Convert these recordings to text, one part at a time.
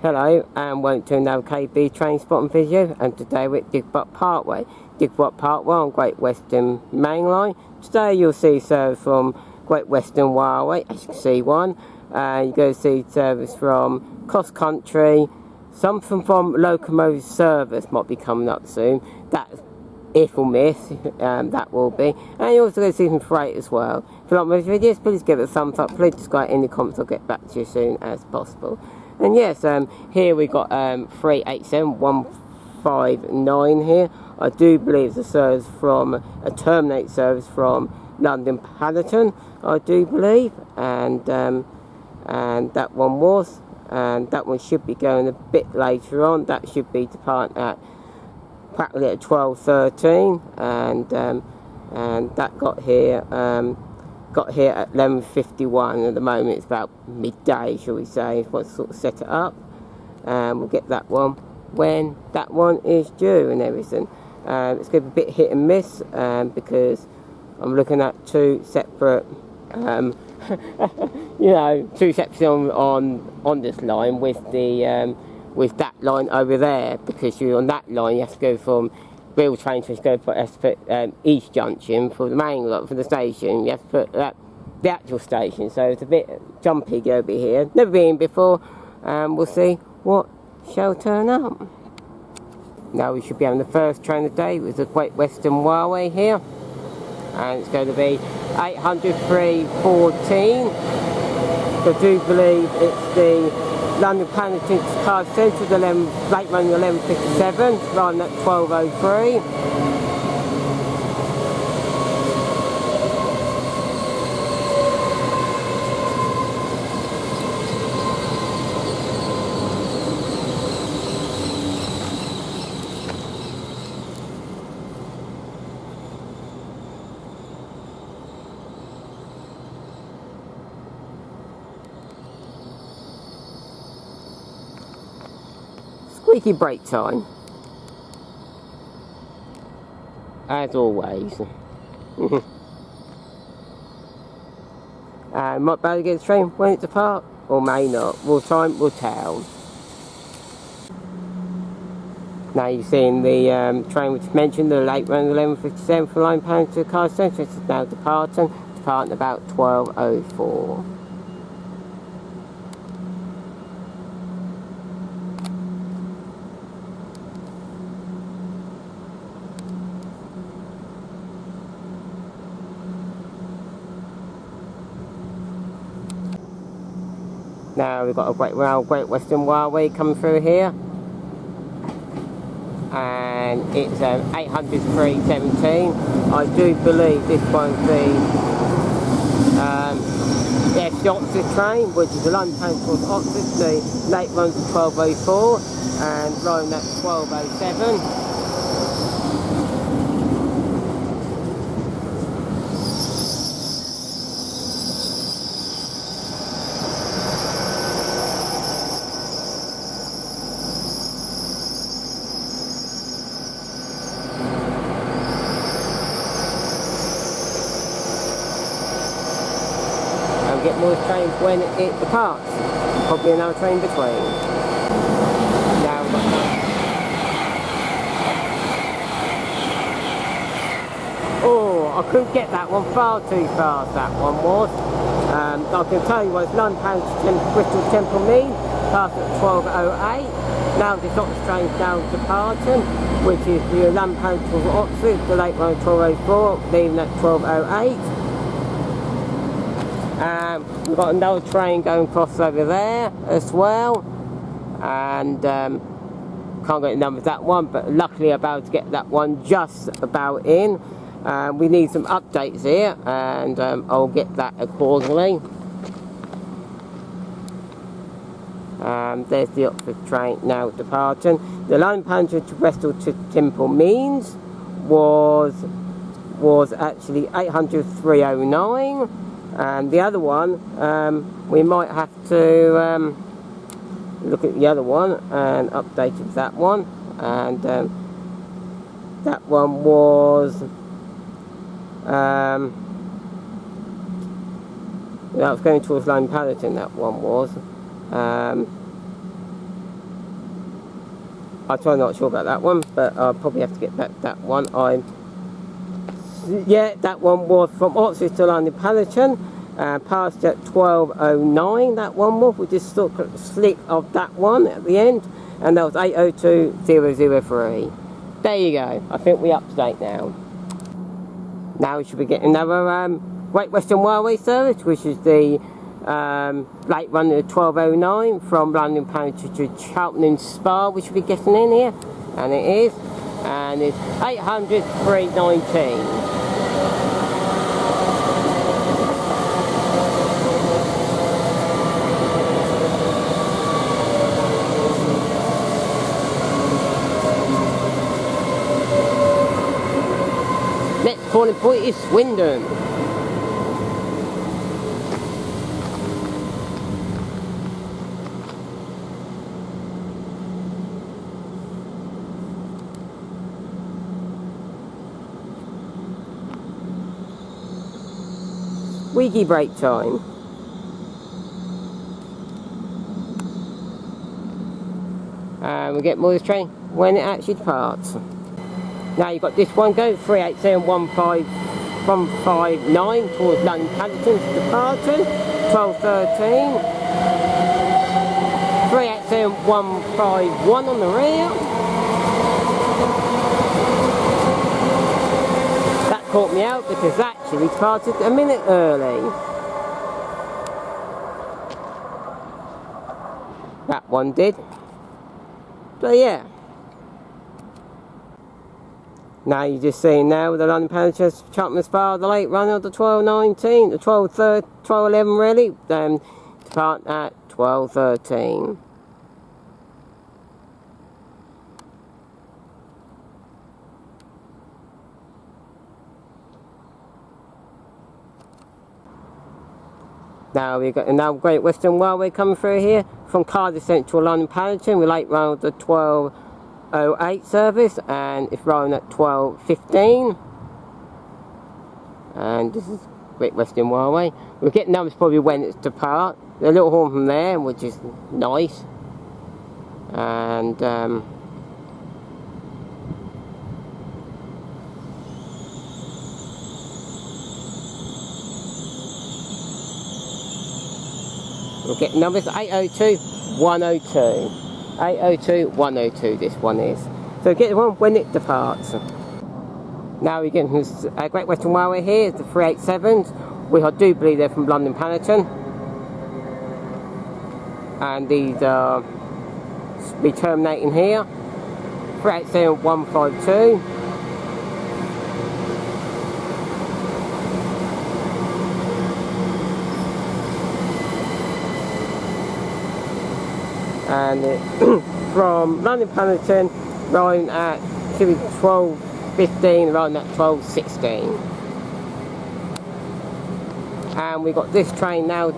Hello and welcome to another KB train spotting video, and today we're at Didcot Parkway. Didcot Parkway on Great Western Main Line. Today you'll see service from Great Western Railway, as you can see one. You're going to see service from CrossCounty, something from Locomotive service might be coming up soon. That's if or miss, that will be. And you're also going to see some freight as well. If you like my videos, please give it a thumbs up. Please subscribe in the comments. I'll get back to you as soon as possible. And yes, here we got 387159 here. I do believe it's a service from a terminate service from London Paddington, I do believe, and that one was, and that one should be going a bit later on. That should be departing at practically at 12:13, and that got here at 11:51. At the moment it's about midday, shall we say, if I sort of set it up. We'll get that one when that one is due and everything. It's going to be a bit hit and miss, because I'm looking at two separate you know, two sections on this line with the with that line over there, because you on that line you have to go from real train to go for East Junction for the main lot for the station. You have to put the actual station, so it's a bit jumpy over here. Never been before. We'll see what shall turn up. Now we should be having the first train of the day with the Great Western Railway here, and it's going to be 803:14. I do believe it's the London Paddington Car Centre, the late running 11:57, running at 12:03. Squeaky break time, as always. Might be able to get the train when it departs, or may not. Time will tell. Now you're seeing the train which mentioned, the late run 11:57 from Line Pound to the Car Centre. It's now departing about 12:04. Now we've got a Great Western Railway coming through here, and it's 803:17. I do believe this won't be the Oxford train, which is the London Paddington to Oxford. The late runs at 12:04 and running at 12:07. Get more trains when it departs. Probably another train between. Now we've got I couldn't get that one, far too fast that one was. I can tell you what, it's London Paddington to Bristol Temple Mead, passed at 12:08. Now the Oxford train's now departing, which is the London Paddington to Oxford, the late one at 12:04, leaving at 12:08. We've got another train going across over there as well, and can't get the number of that one, but luckily about to get that one just about in. We need some updates here, and I'll get that accordingly. There's the Oxford train now departing. The London Paddington to Bristol to Temple Means was actually 803:09. And the other one, we might have to look at the other one and update that one. And that one was That was going towards London Paddington, that one was. I'm not sure about that one, but I'll probably have to get back that one. Yeah, that one was from Oxford to London Paddington, passed at 12:09. That one was. We just took a slip of that one at the end, and that was 802,003. There you go. I think we're up to date now. Now we should be getting another Great Western Railway service, which is the late run at 12:09 from London Paddington to Cheltenham Spa. We should be getting in here, and it is, and it's 800,319. Next calling point is Swindon. Squeaky break time. And we get more of this train when it actually departs. Now you've got this one go, 3871559 towards London Paddington to departure, 12:13. 38751 on the rear. That caught me out because actually departed a minute early. That one did. So yeah. Now you're just seeing now the London Paddington Cheltenham Spa, the late run of the 12:19, the 12:11 really, depart at 12:13. Now we've got another Great Western Railway coming through here from Cardiff Central London Paddington, the late run of the 12:08 service, and it's running at 12:15. And this is Great Western Railway. We'll get numbers probably when it's depart. There's a little horn from there, which is nice. And we'll get numbers 802,102. 802,102 this one is. So get the one when it departs. Now we get a Great Western Railway here, the 387s, which I do believe they're from London Paddington. And these are be terminating here. 387,152. And it, from London Paddington, running at 12:15, running at 12:16. And we got this train now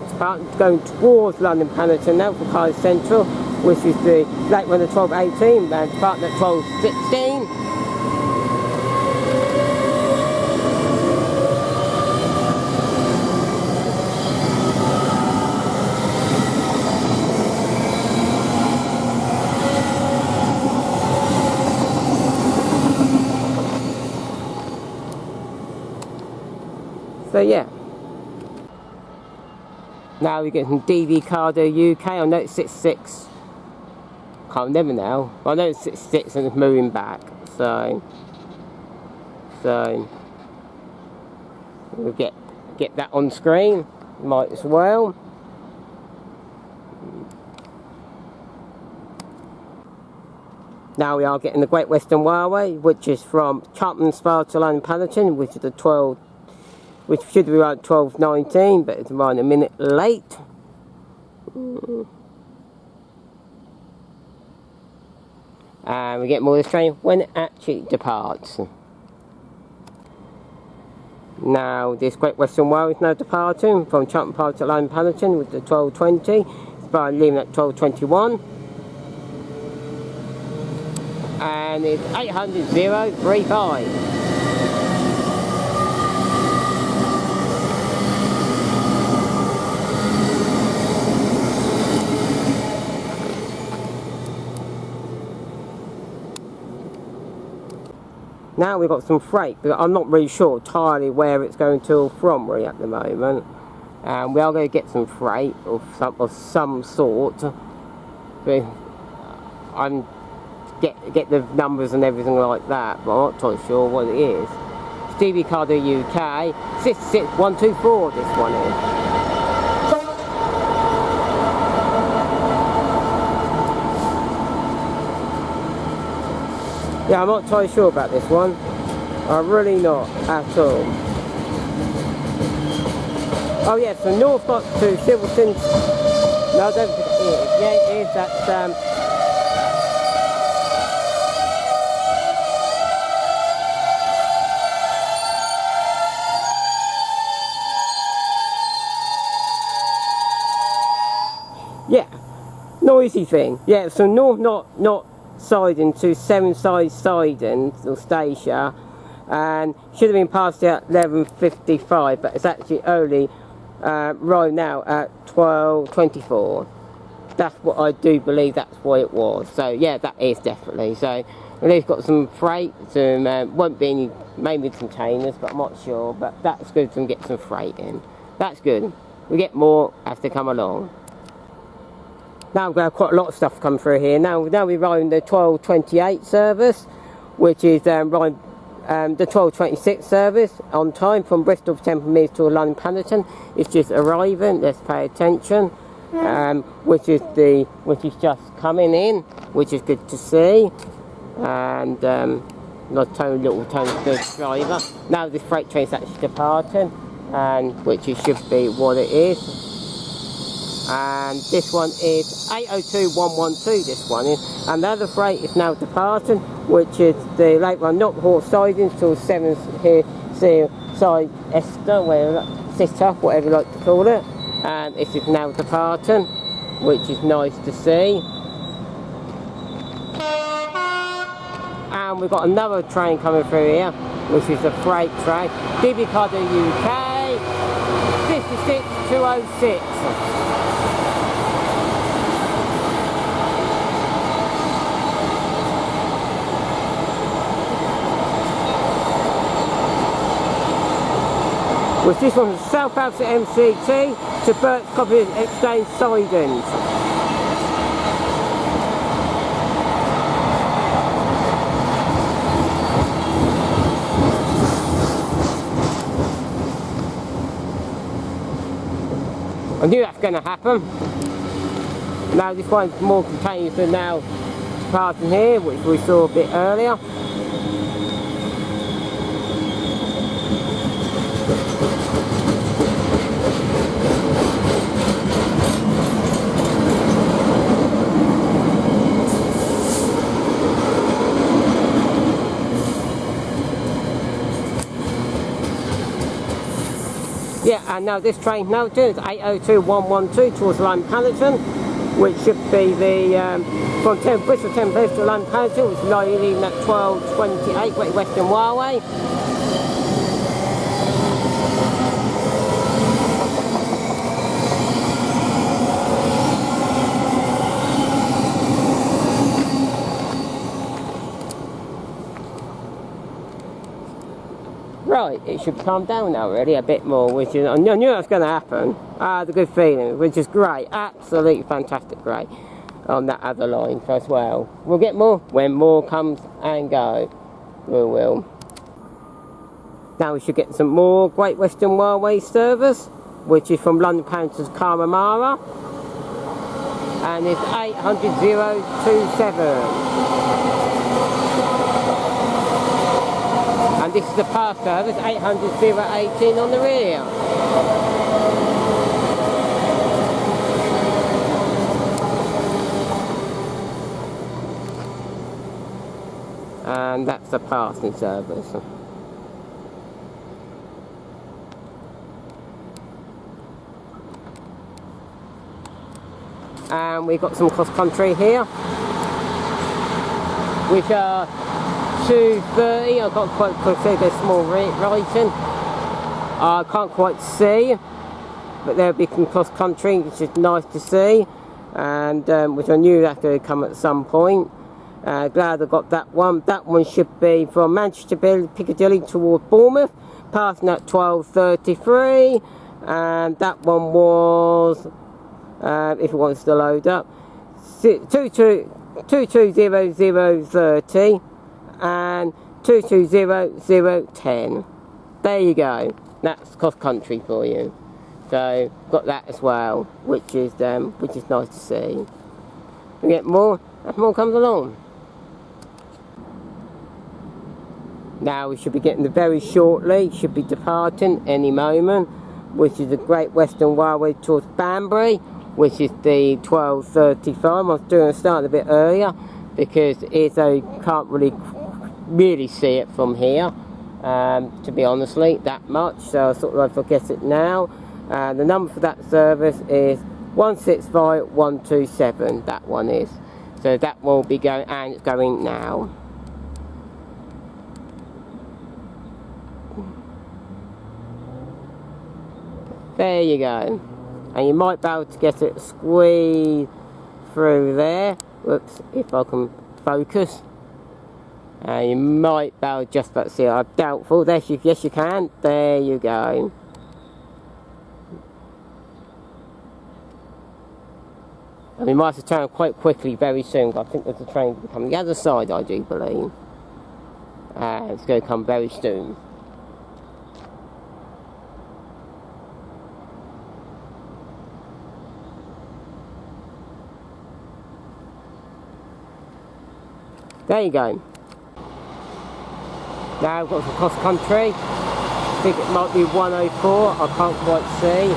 going towards London Paddington now from Cardiff Central, which is the late one at 12:18, and departing at 12:16. So yeah. Now we get some DB Cardo UK. I know it's 66. Can't remember now. I know it's 66 and it's moving back. So we'll get that on screen. Might as well. Now we are getting the Great Western Railway, which is from Cheltenham Spa to London Paddington, which is the 12. Which should be around 12:19, but it's around a minute late. And we get more of this train when it actually departs. Now this Great Western Railway is now departing from Cheltenham Park to London Paddington with the 12:20. It's by leaving at 12:21. And it's 800,035. Now we've got some freight, but I'm not really sure entirely where it's going to from really at the moment. And we are going to get some freight of some sort. But I'm get the numbers and everything like that, but I'm not totally sure what it is. Stevie Cardo UK 66124. This one is. Yeah, I'm not totally sure about this one. I'm really not at all. Oh yes, yeah, from Norfolk to Silverstone. No, I don't think it is. Yeah, it is. That's yeah, noisy thing. Yeah, so not siding to 7 side siding or station, and should have been passed at 11:55, but it's actually only right now at 12:24. That's what I do believe. That's what it was. So yeah, that is definitely. So we've got some freight. Some won't be any maybe containers, but I'm not sure. But that's good to get some freight in. That's good. We get more as they come along. Now we've got quite a lot of stuff come through here. Now we're riding the 12:28 service, which is riding the 12:26 service on time from Bristol to Temple Meads to London Paddington. It's just arriving. Let's pay attention. Which is just coming in, which is good to see. And little Tony driver. Now this freight train's actually departing, and which should be what it is. And this one is 802112. This one is, and the other freight is now departing, which is the late one, not horse sidings till 7 here, side Esther, sister, whatever you like to call it. And this is now departing, which is nice to see. And we've got another train coming through here, which is a freight train. Didcot UK 56206. Which this one from Southampton MCT to Burt's Copy Exchange Sidings. I knew that's going to happen. Now this one's more containers than now departing here, which we saw a bit earlier. Yeah, and now this train now too is 802112 towards London Paddington, which should be the from Bristol Temple to London Paddington, which is leaving at 12:28 Great Western Railway. Right, it should calm down now really a bit more, which is, I knew that was going to happen. I had a good feeling, which is great, absolutely fantastic, great on that other line as well. We'll get more when more comes and go. We will. Now we should get some more Great Western Railway service, which is from London Paddington to Connemara, and it's 800-027. And this is the past service, 800-018 on the rear. And that's the passing service. And we've got some cross country here, which are 2:30. I can't quite see the small writing. I can't quite see, but there'll be some cross country, which is nice to see, and which I knew that could come at some point. Glad I got that one. That one should be from Manchester Piccadilly towards Bournemouth, passing at 12:33, and that one was, if it wants to load up, 220030 and 220010. There you go. That's CrossCounty for you. So got that as well, which is nice to see. We get more as more comes along. Now we should be getting the very shortly, should be departing any moment, which is the Great Western Railway towards Banbury, which is the 12:35. I was doing start a bit earlier because I can't really see it from here, to be honestly, that much. So I sort of forget it now. The number for that service is 165127. That one is. So that will be going, and it's going now. There you go. And you might be able to get it squeezed through there. Whoops, if I can focus. You might be able just about to see it. I'm doubtful. Yes, you can. There you go. And we might have to turn quite quickly very soon. I think there's a train coming the other side, I do believe. It's going to come very soon. There you go. Now we've got some CrossCounty. I think it might be 104, I can't quite see.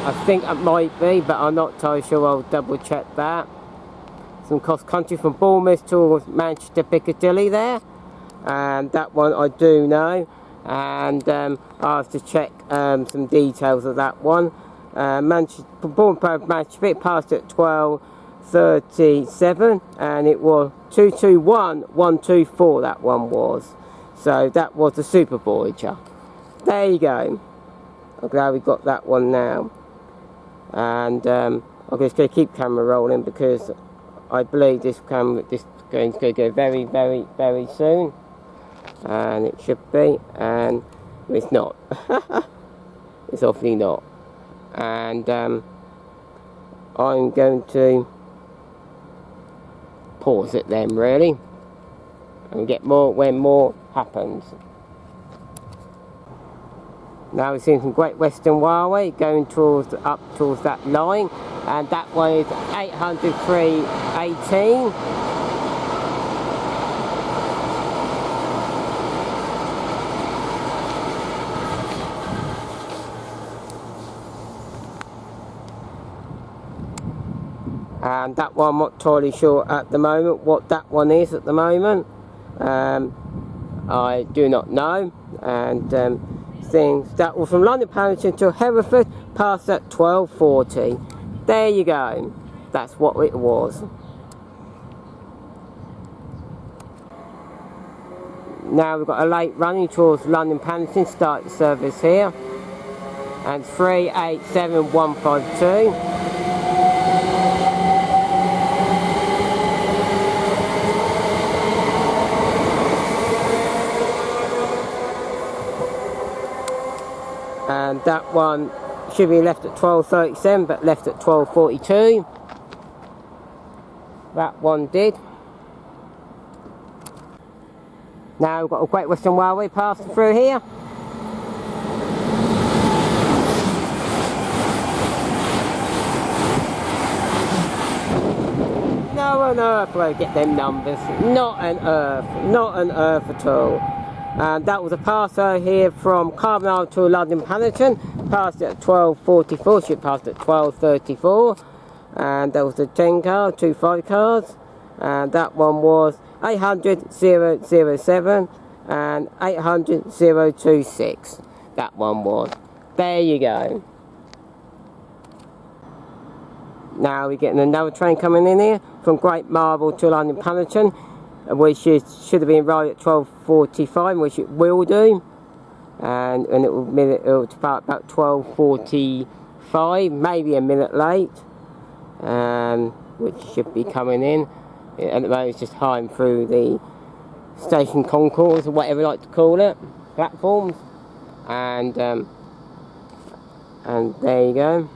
I think it might be, but I'm not totally sure. I'll double check that. Some CrossCounty from Bournemouth towards Manchester Piccadilly there. And that one I do know. And I have to check some details of that one. Manchester Piccadilly passed at 12:37, and it was 221124, that one was. So that was the Super Voyager. There you go. I'm glad we got that one now. And I'm just going to keep camera rolling because I believe this is going to go very, very, very soon. And it should be, and it's not. It's obviously not. And I'm going to pause it then, really, and get more when more happens. Now we're seeing some Great Western Railway going up towards that line, and that one is 80318. And that one I'm not entirely sure at the moment what that one is at the moment. I do not know. And things that were from London Paddington to Hereford passed at 12:40. There you go. That's what it was. Now we've got a late running towards London Paddington, start the service here. And 387152. And that one should be left at 12:37, but left at 12:42. That one did. Now we've got a Great Western Railway passing through here. No on earth will I get them numbers. Not on earth. Not on earth at all. And that was a passer here from Carbonell to London Paddington. Passed at 12:44. She passed at 12:34. And that was the 10 car, 2 5 cars. And that one was 800-007 and 800-026. That one was. There you go. Now we're getting another train coming in here from Great Marble to London Paddington, which should have been arrived at 12:45, which it will do. And it will depart about 12:45, maybe a minute late. Which should be coming in. At the moment it's just high through the station concourse or whatever you like to call it, platforms, and there you go.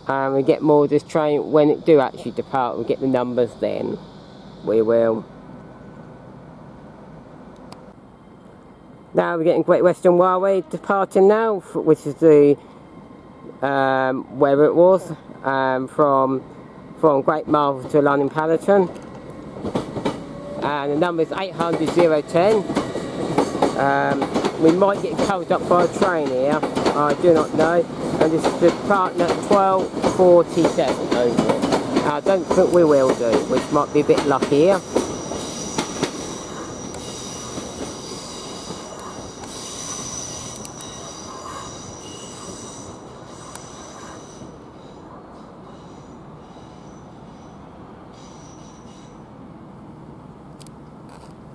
And we get more of this train when it do actually depart. We get the numbers then. We will. Now we're getting Great Western Railway departing now, which is the where it was from Great Marvel to London Paddington, and the number is 800-010. We might get covered up by a train here, I do not know, and this is departing at 12:47 over it. I don't think we will do, which might be a bit lucky here.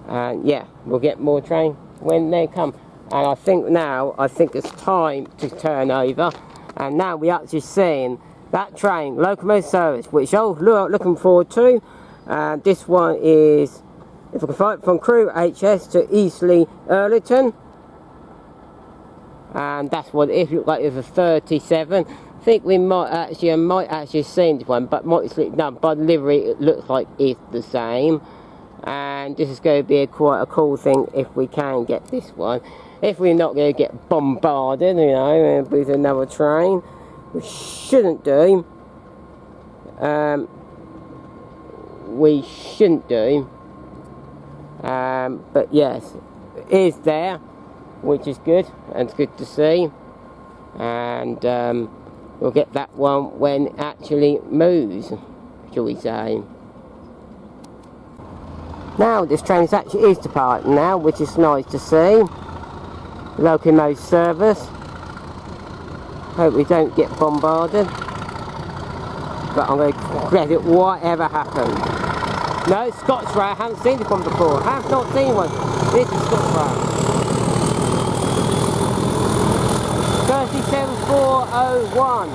And yeah, we'll get more train when they come. And I think it's time to turn over. And now we're actually seeing that train, Locomotive service, which I'm looking forward to. And this one is, if I can find it, from Crewe HS to Eastleigh Earlington. And that's what it looks like. It's a 37. I think I might actually see this one, but no, by delivery it looks like it's the same. And this is going to be quite a cool thing if we can get this one. If we're not going to get bombarded, you know, with another train, we shouldn't do. But yes, it is there, which is good, and it's good to see. And we'll get that one when it actually moves, shall we say. Now this train is departing now, which is nice to see. Locomotive service. Hope we don't get bombarded. But I'm going to credit whatever happens. No, Scots Rail. I haven't seen this one before. I have not seen one. This is Scots Rail. 37401.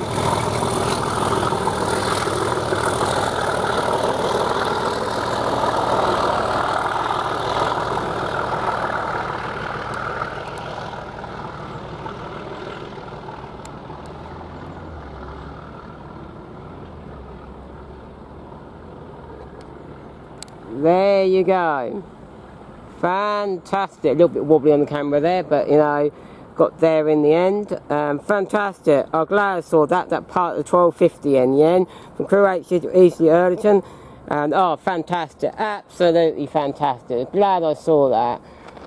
There you go. Fantastic. A little bit wobbly on the camera there, but you know, got there in the end. Fantastic. I'm glad I saw that part of the 1250 in the end from Crewe HS to Eastleigh Earlington. And oh, fantastic. Absolutely fantastic. Glad I saw that.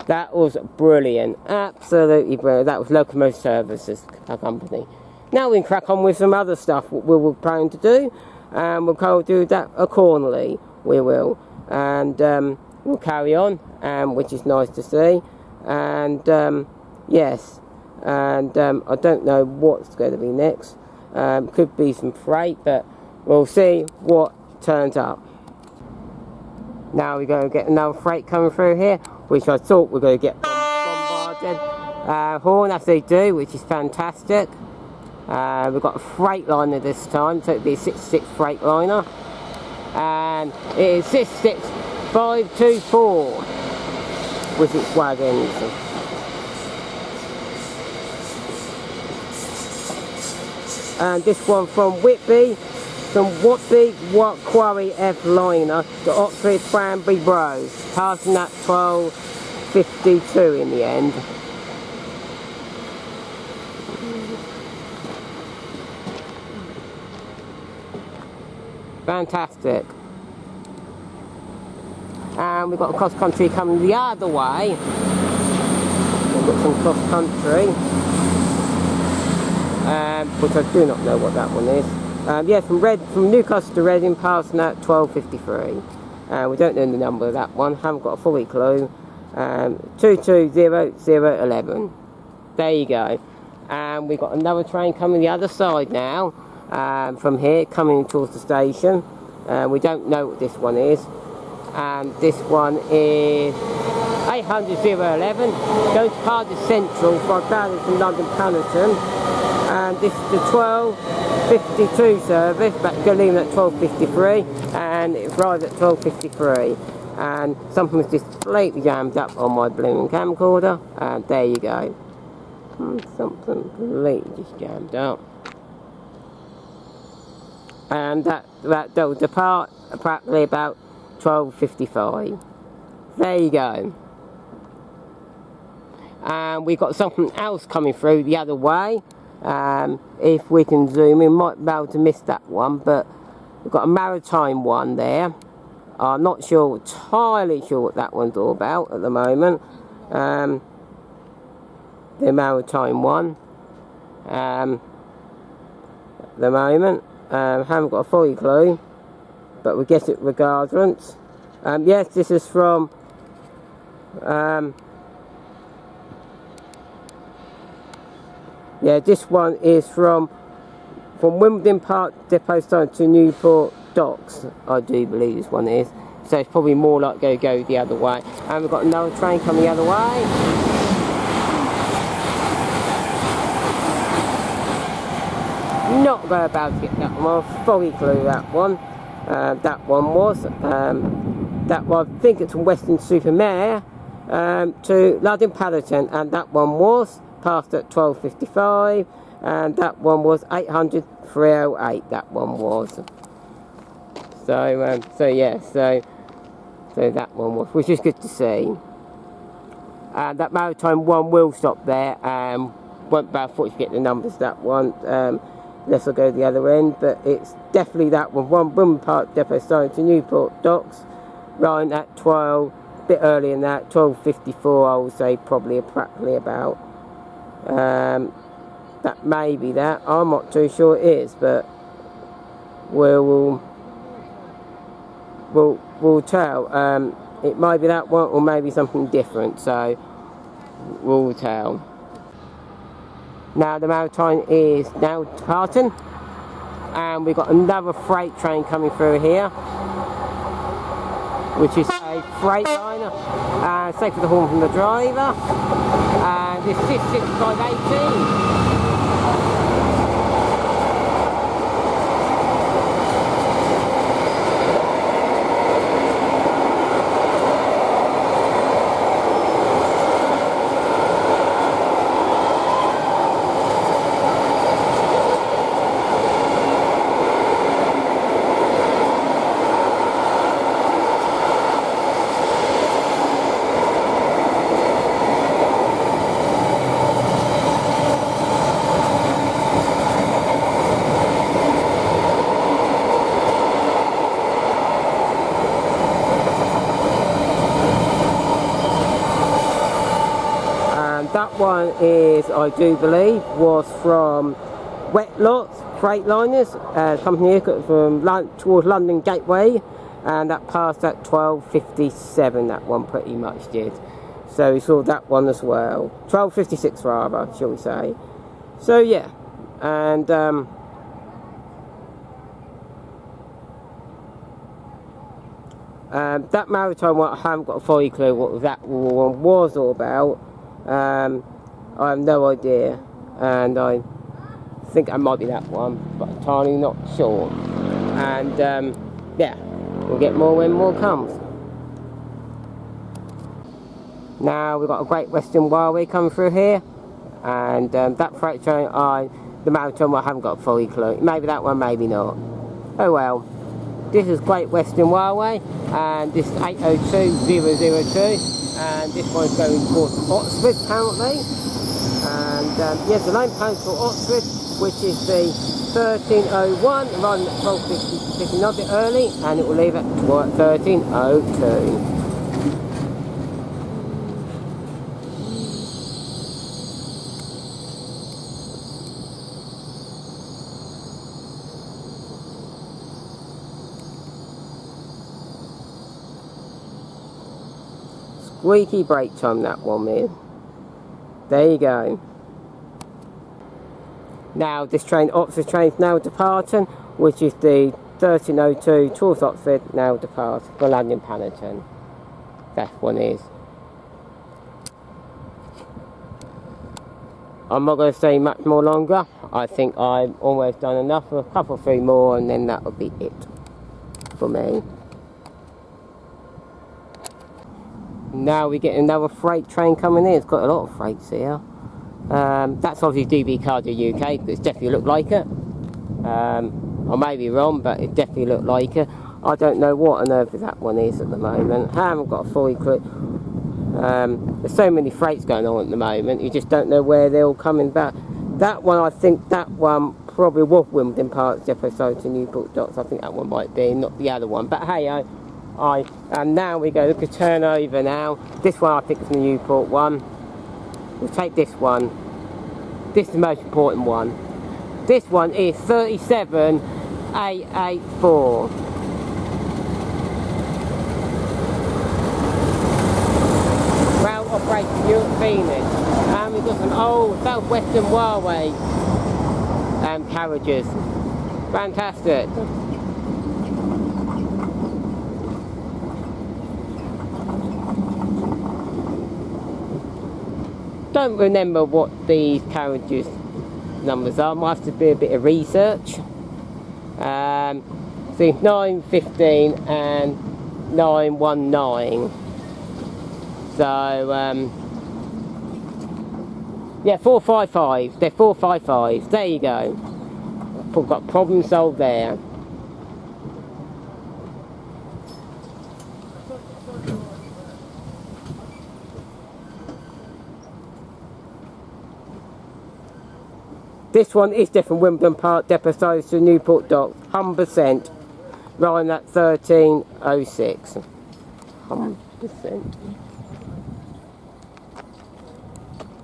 That was brilliant. Absolutely brilliant. That was Locomotive Services company. Now we can crack on with some other stuff what we were planning to do. And we'll do that accordingly. We will. And we'll carry on, which is nice to see. And yes, and I don't know what's going to be next. Could be some freight, but we'll see what turns up. Now we're going to get another freight coming through here, which I thought we were going to get bombarded. Horn as they do, which is fantastic. We've got a Freightliner this time, so it'll be a 66 Freightliner. And it is 66524 with its wagons. And this one from Whitby Quarry F Liner to Oxford Cranberry Bro, passing at 12:52 in the end. Fantastic. And we've got CrossCounty coming the other way. We've got some CrossCounty, which I do not know what that one is. Yeah, from Newcastle to Reading, passing at 12:53. We don't know the number of that one. Haven't got a fully clue. 220011. There you go. And we've got another train coming the other side now. From here, coming towards the station. We don't know what this one is. And this one is 800-011, going to Cardiff Central for Cardiff from London Paddington, and this is the 12:52 service, but going to leave it at 12:53, and it arrived at 12:53, and something was just completely jammed up on my blooming camcorder, and there you go. Something completely just jammed up. And that will depart approximately about 12:55. There you go. And we've got something else coming through the other way. If we can zoom in, might be able to miss that one, but we've got a maritime one there. I'm not entirely sure what that one's all about at the moment. The maritime one. At the moment. Haven't got a fully clue, but we guess it regardless. Yes, this is from yeah, this one is from Wimbledon Park Depot Station to Newport Docks, I do believe this one is. So it's probably more like go the other way. And we've got another train coming the other way. Not very about to get that one. I'll fully clue that one. That one was. That one, I think it's from Weston-super-Mare to London Paddington, and that one was passed at 12:55, and that one was 800-308. That one was. So yeah, so that one was, which is good to see. And that maritime one will stop there. Won't be able to get the numbers that one. Unless I go the other end, but it's definitely that one. Wimbledon Park Depot Station to Newport Docks, running at 12, a bit earlier than that, 12:54. I would say probably practically about. That may be that. I'm not too sure it is, but we'll tell. It might be that one, or maybe something different. So we'll tell. Now the maritime is now departing, and we've got another freight train coming through here, which is a Freightliner. Take the horn from the driver, and this is 6518. That one is, I do believe, was from Wet Lots Freightliners, company from towards London Gateway, and that passed at 12:57. That one pretty much did. So we saw that one as well. 12:56 rather, shall we say? So yeah, and that maritime one, I haven't got a fully clue what that one was all about. I have no idea, and I think it might be that one, but I'm entirely not sure. And yeah, we'll get more when more comes. Now we've got a Great Western Railway coming through here, and that freight train, the maritime one, I haven't got a fully clue. Maybe that one, maybe not. Oh well. This is Great Western Railway, and this is 802-002, and this one's going towards Oxford apparently. And yes, the line plans for Oxford, which is the 1301, running at 12:50, picking up a bit early, and it will leave at 1302. Squeaky brake time, that one is. There you go. Now this train, Oxford train, is now departing, which is the 1302 towards Oxford, now departing for London Paddington. That one is. I'm not going to stay much more longer. I think I've almost done enough. A couple, 3 more, and then that will be it for me. Now we get another freight train coming in. It's got a lot of freights here. That's obviously Didcot UK, but it definitely looked like it. I may be wrong, but it definitely looked like it. I don't know what on earth that one is at the moment. I haven't got a fully clue. There's so many freights going on at the moment, you just don't know where they're all coming back. That one, I think that one probably was Wimbledon Parks Depot to Newport Docks. I think that one might be, not the other one. But hey, and now we go, look at turnover now. This one I think is the Newport one. We'll take this one. This is the most important one. This one is 37884. Operating Europhoenix, and we've got some old Southwestern Railway carriages. Fantastic. Don't remember what these carriages numbers are. Might have to be a bit of research. See, 915 and 919. So, yeah, 455. They're 455s. There you go. We've got problem solved there. This one is different. Wimbledon Park Depot to Newport Docks. 100%. Running at 1306. 100%.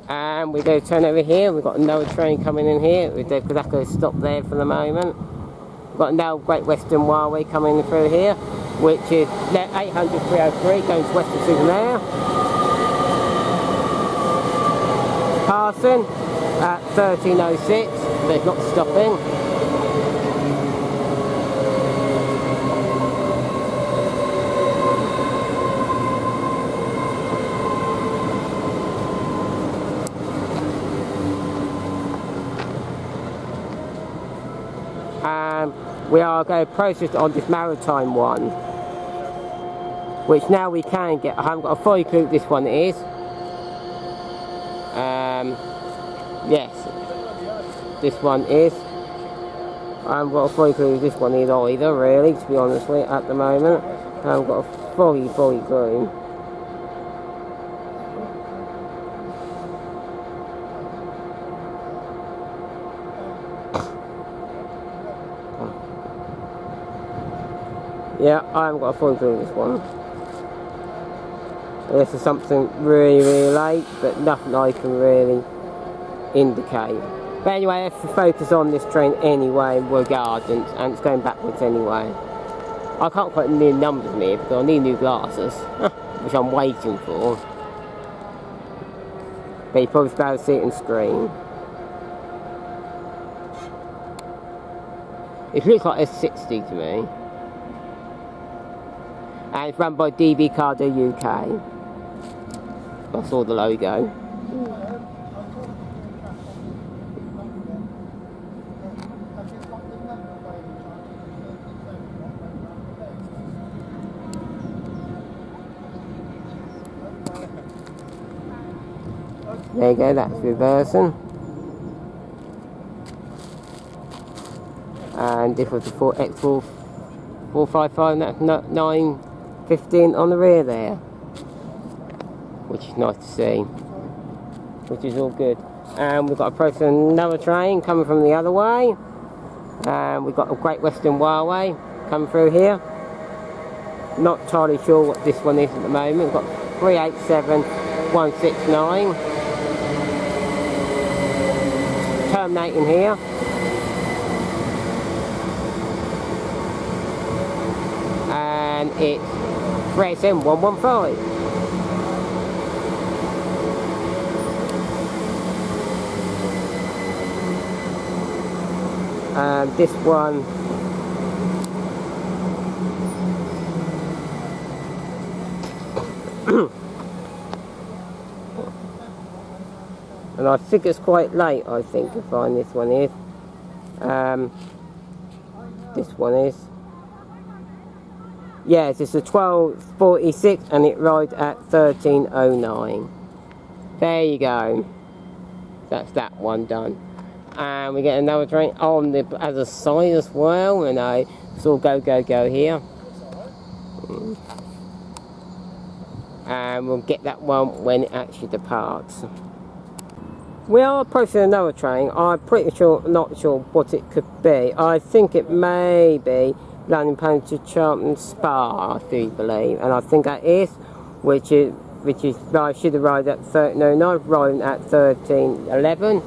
And we go turn over here. We've got another train coming in here. We're going to stop there for the moment. We've got another Great Western Railway coming through here, which is 800 303 going to Western-super-Mare. Passing at 1306. They're not stopping. We are going to process on this maritime one, which now we can get. I haven't got a fully clue what this one is. Yes, this one is. I haven't got a fully clue what this one is either, really, to be honest with you, at the moment. I haven't got a fully clue. Yeah, I haven't got a full clue with this one. This is something really late, but nothing I can really indicate. But anyway, let's focus on this train anyway, regardless, and it's going backwards anyway. I can't quite new numbers in here because I need new glasses, which I'm waiting for. But you probably better see it on screen. It looks like a 60 to me. And it's run by Didcot UK. I saw the logo. There you go, that's reversing. And this was the X4 455, that's 915 on the rear there. Which is nice to see. Which is all good. And we've got to process another train coming from the other way. And we've got a Great Western Railway coming through here. Not entirely sure what this one is at the moment. We've got 387169. Terminating here. And it's 387115. And this one And I think it's quite late, I think, to find this one is. This one is. Yes, it's a 12:46 and it rides at 13:09. There you go. That's that one done. And we get another train on the other side as well. You know, it's all go, go, go here. And we'll get that one when it actually departs. We are approaching another train. I'm pretty sure, not sure what it could be. I think it may be London Paddington to Charlton Spa, I do believe, and I think that is, which is I should have arrived at 13:09, arriving at 13:11,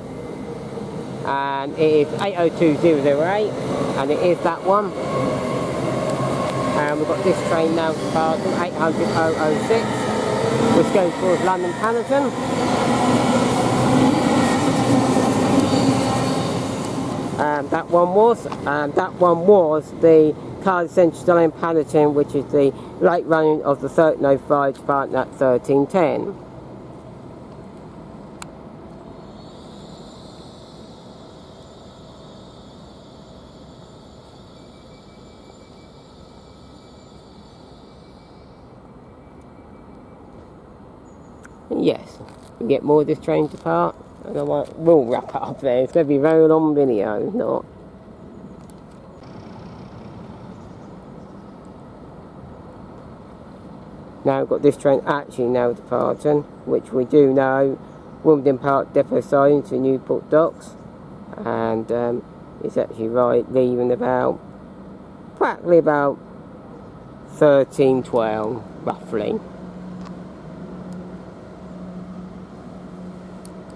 and it is 802008, and it is that one. And we've got this train now departing 800-006, which goes towards London Paddington. That one was the Cardiff Central to London Paddington, which is the late running of the 13:05 departing at 13:10. Yes, we get more of this train depart. And we'll wrap it up there. It's going to be a very long video, not. Now we've got this train actually now departing, which we do know, Wimbledon Park Depot side into Newport Docks, and it's actually leaving about, practically about 13:12, roughly.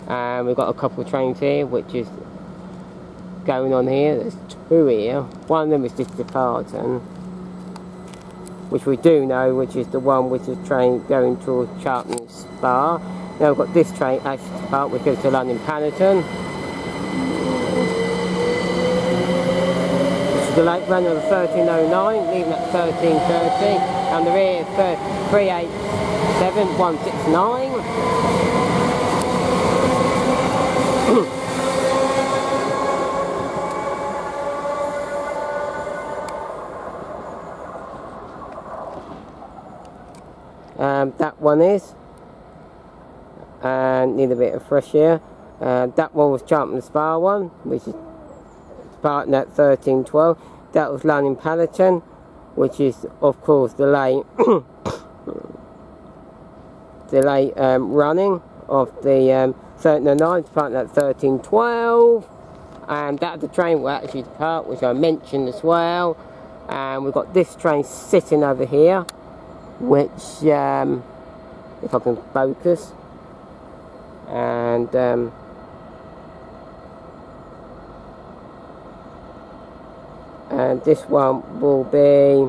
And we've got a couple of trains here, which is going on here. There's two here. One of them is just departing, which we do know, which is the one which is train going towards Charlton Spa. Now we've got this train actually depart, which goes to London Paddington. This is the late run of the 13:09, leaving at 13:30. And the rear is 387169. That one is, and need a bit of fresh air. That one was Charlton Spa one, which is starting at 13:12. That was London Paddington, which is of course the late running of the 13:09, starting at 13:12. And that's the train will actually depart, which I mentioned as well. And we've got this train sitting over here, which if I can focus, and this one will be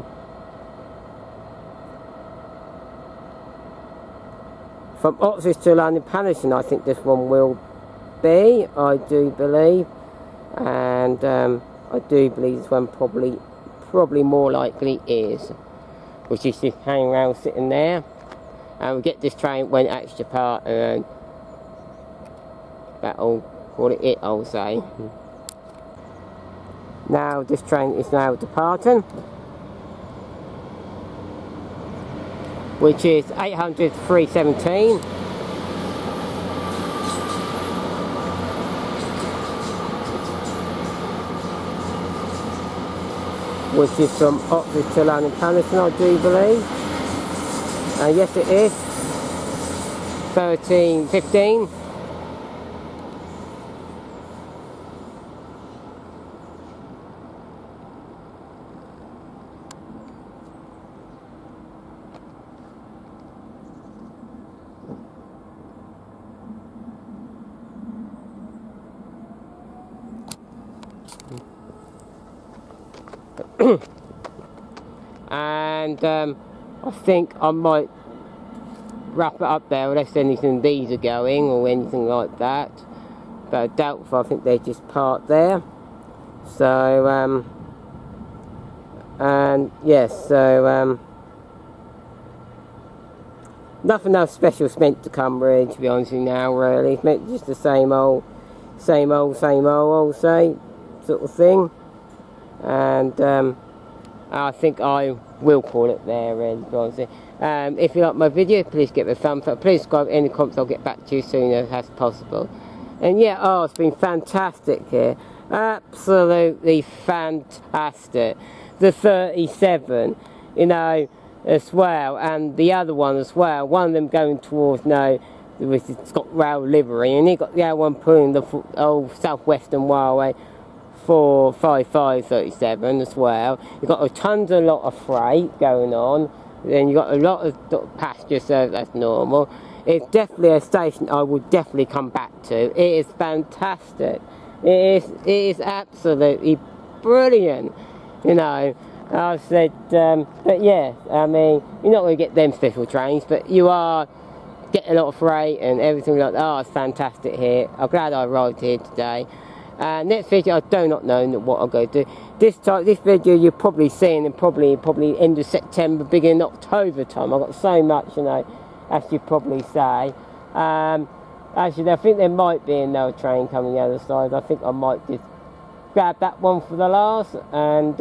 from Oxford to London Paddington. I think this one will be, I do believe, and I do believe this one probably more likely is, which is just hanging around sitting there. And we get this train when it actually depart, and that'll call it, I'll say. Now this train is now departing, which is 800-317. Which is from Oxford to London Paddington, I do believe. Yes, it is 13:15. And I think I might wrap it up there unless anything these are going or anything like that, but I doubt if, I think they just parked there. So and yes, so nothing else special is meant to come really, to be honest with you now, really. It's meant just the same old, I'll say, sort of thing. And I think I will call it there, really, to be honest with you. If you like my video, please give it a thumbs up. Please subscribe, any comments, I'll get back to you as soon as possible. And yeah, oh, it's been fantastic here. Absolutely fantastic. The 37, you know, as well, and the other one as well. One of them going towards, with the ScotRail livery, and you got the other one pulling the old Southwestern Railway 45537 as well. You've got a lot of freight going on. Then you've got a lot of passenger service, that's normal. It's definitely a station I will definitely come back to. It is fantastic. It is absolutely brilliant, you know. I said, but yeah, I mean, you're not going to get them special trains, but you are getting a lot of freight and everything like that. Oh, it's fantastic here. I'm glad I arrived here today. Next video, I do not know what I'm going to do. This video you're probably seeing in probably end of September, beginning October time. I've got so much, you know, as you probably say. Actually, I think there might be another train coming the other side. I think I might just grab that one for the last, and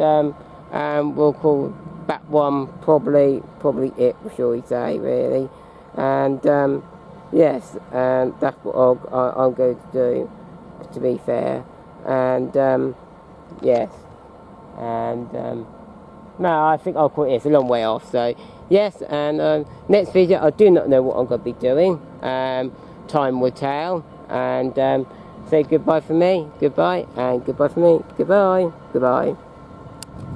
we'll call that one probably it, shall we say, really. And yes, and that's what I'm going to do, to be fair. And yes, and no, I think I'll call it. It's a long way off, so yes. And next video, I do not know what I'm going to be doing. Time will tell. And say goodbye for me, goodbye, and goodbye for me, goodbye, goodbye.